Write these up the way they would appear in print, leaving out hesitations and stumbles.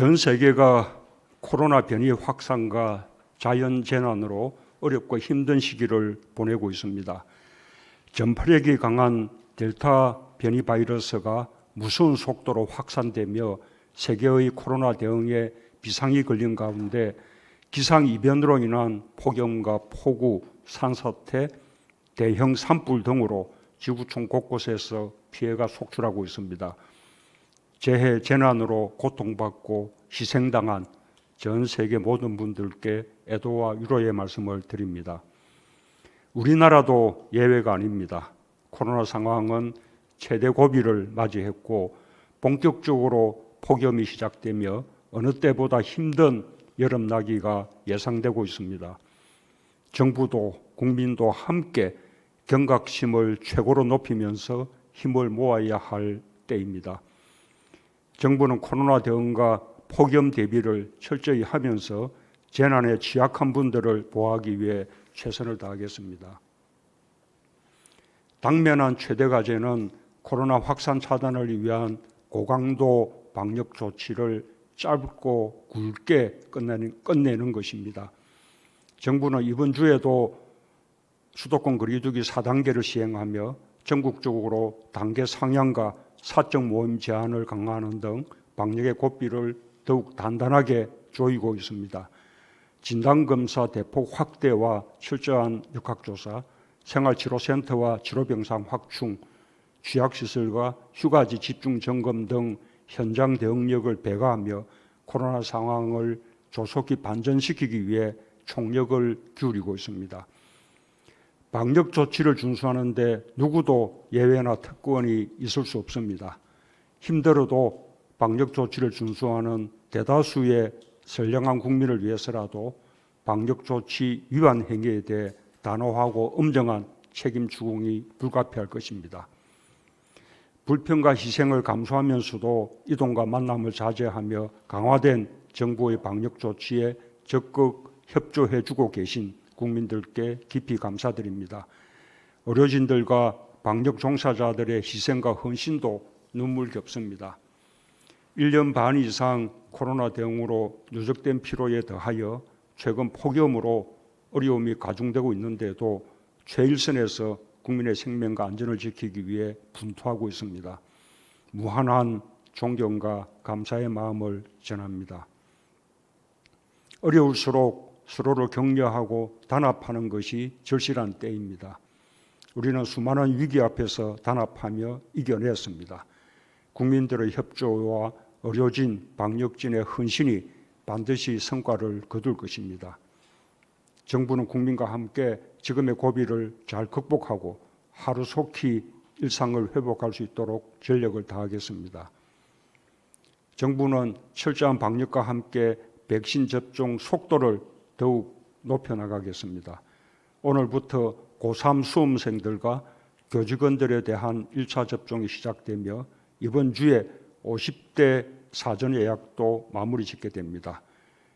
전 세계가 코로나 변이 확산과 자연재난으로 어렵고 힘든 시기를 보내고 있습니다. 전파력이 강한 델타 변이 바이러스가 무서운 속도로 확산되며 세계의 코로나 대응에 비상이 걸린 가운데 기상이변으로 인한 폭염과 폭우, 산사태, 대형 산불 등으로 지구촌 곳곳에서 피해가 속출하고 있습니다. 재해, 재난으로 고통받고 희생당한 전 세계 모든 분들께 애도와 위로의 말씀을 드립니다. 우리나라도 예외가 아닙니다. 코로나 상황은 최대 고비를 맞이했고 본격적으로 폭염이 시작되며 어느 때보다 힘든 여름나기가 예상되고 있습니다. 정부도 국민도 함께 경각심을 최고로 높이면서 힘을 모아야 할 때입니다. 정부는 코로나 대응과 폭염 대비를 철저히 하면서 재난에 취약한 분들을 보호하기 위해 최선을 다하겠습니다. 당면한 최대 과제는 코로나 확산 차단을 위한 고강도 방역 조치를 짧고 굵게 끝내는 것입니다. 정부는 이번 주에도 수도권 거리두기 4단계를 시행하며 전국적으로 단계 상향과 사적 모임 제한을 강화하는 등 방역의 고삐를 더욱 단단하게 조이고 있습니다. 진단검사 대폭 확대와 철저한 역학조사, 생활치료센터와 치료병상 확충, 취약시설과 휴가지 집중 점검 등 현장 대응력을 배가하며 코로나 상황을 조속히 반전시키기 위해 총력을 기울이고 있습니다. 방역 조치를 준수하는데 누구도 예외나 특권이 있을 수 없습니다. 힘들어도 방역 조치를 준수하는 대다수의 선량한 국민을 위해서라도 방역 조치 위반 행위에 대해 단호하고 엄정한 책임 추궁이 불가피할 것입니다. 불평과 희생을 감수하면서도 이동과 만남을 자제하며 강화된 정부의 방역 조치에 적극 협조해주고 계신 국민들께 깊이 감사드립니다. 의료진들과 방역 종사자들의 희생과 헌신도 눈물겹습니다. 1년 반 이상 코로나 대응으로 누적된 피로에 더하여 최근 폭염으로 어려움이 가중되고 있는데도 최일선에서 국민의 생명과 안전을 지키기 위해 분투하고 있습니다. 무한한 존경과 감사의 마음을 전합니다. 어려울수록 서로를 격려하고 단합하는 것이 절실한 때입니다. 우리는 수많은 위기 앞에서 단합하며 이겨냈습니다. 국민들의 협조와 의료진, 방역진의 헌신이 반드시 성과를 거둘 것입니다. 정부는 국민과 함께 지금의 고비를 잘 극복하고 하루속히 일상을 회복할 수 있도록 전력을 다하겠습니다. 정부는 철저한 방역과 함께 백신 접종 속도를 더욱 높여나가겠습니다. 오늘부터 고3 수험생들과 교직원들에 대한 1차 접종이 시작되며 이번 주에 50대 사전 예약도 마무리 짓게 됩니다.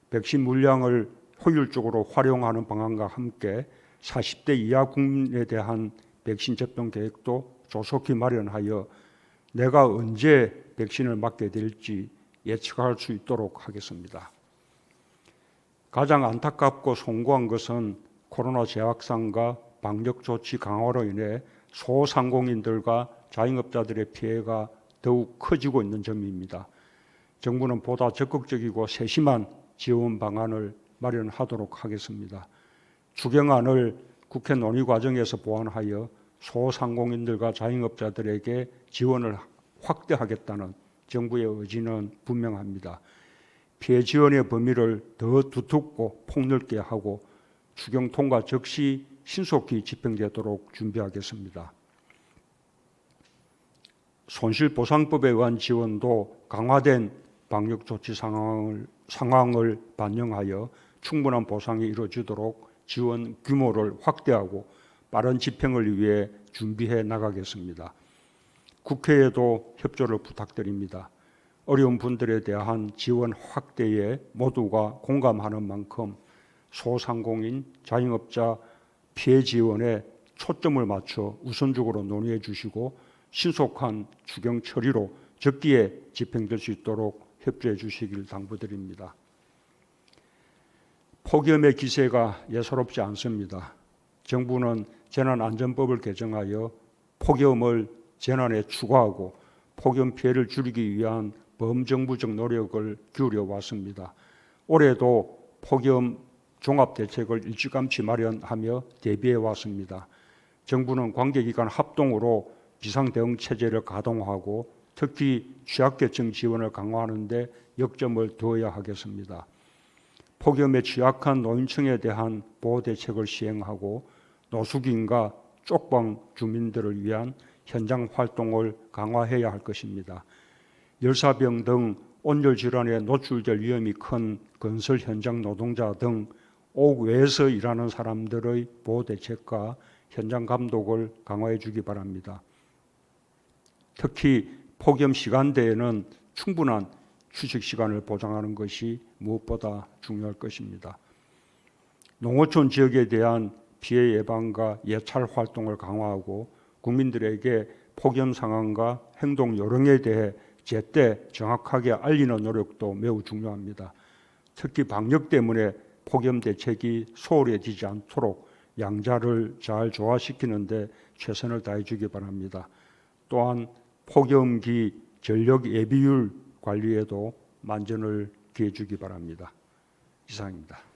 백신 물량을 효율적으로 활용하는 방안과 함께 40대 이하 국민에 대한 백신 접종 계획도 조속히 마련하여 내가 언제 백신을 맞게 될지 예측할 수 있도록 하겠습니다. 가장 안타깝고 송구한 것은 코로나 재확산과 방역 조치 강화로 인해 소상공인들과 자영업자들의 피해가 더욱 커지고 있는 점입니다. 정부는 보다 적극적이고 세심한 지원 방안을 마련하도록 하겠습니다. 추경안을 국회 논의 과정에서 보완하여 소상공인들과 자영업자들에게 지원을 확대하겠다는 정부의 의지는 분명합니다. 피해 지원의 범위를 더 두텁고 폭넓게 하고 추경 통과 즉시 신속히 집행되도록 준비하겠습니다. 손실보상법에 의한 지원도 강화된 방역조치 상황을 반영하여 충분한 보상이 이루어지도록 지원 규모를 확대하고 빠른 집행을 위해 준비해 나가겠습니다. 국회에도 협조를 부탁드립니다. 어려운 분들에 대한 지원 확대에 모두가 공감하는 만큼 소상공인, 자영업자 피해 지원에 초점을 맞춰 우선적으로 논의해 주시고 신속한 추경 처리로 적기에 집행될 수 있도록 협조해 주시길 당부드립니다. 폭염의 기세가 예사롭지 않습니다. 정부는 재난안전법을 개정하여 폭염을 재난에 추가하고 폭염 피해를 줄이기 위한 범정부적 노력을 기울여 왔습니다. 올해도 폭염 종합대책을 일찌감치 마련하며 대비해 왔습니다. 정부는 관계기관 합동으로 비상대응체제를 가동하고 특히 취약계층 지원을 강화하는 데 역점을 두어야 하겠습니다. 폭염에 취약한 노인층에 대한 보호대책을 시행하고 노숙인과 쪽방 주민들을 위한 현장 활동을 강화해야 할 것입니다. 열사병 등 온열 질환에 노출될 위험이 큰 건설 현장 노동자 등 옥외에서 일하는 사람들의 보호대책과 현장 감독을 강화해 주기 바랍니다. 특히 폭염 시간대에는 충분한 휴식 시간을 보장하는 것이 무엇보다 중요할 것입니다. 농어촌 지역에 대한 피해 예방과 예찰 활동을 강화하고 국민들에게 폭염 상황과 행동 요령에 대해 제때 정확하게 알리는 노력도 매우 중요합니다. 특히 방역 때문에 폭염 대책이 소홀해지지 않도록 양자를 잘 조화시키는 데 최선을 다해 주기 바랍니다. 또한 폭염기 전력 예비율 관리에도 만전을 기해 주기 바랍니다. 이상입니다.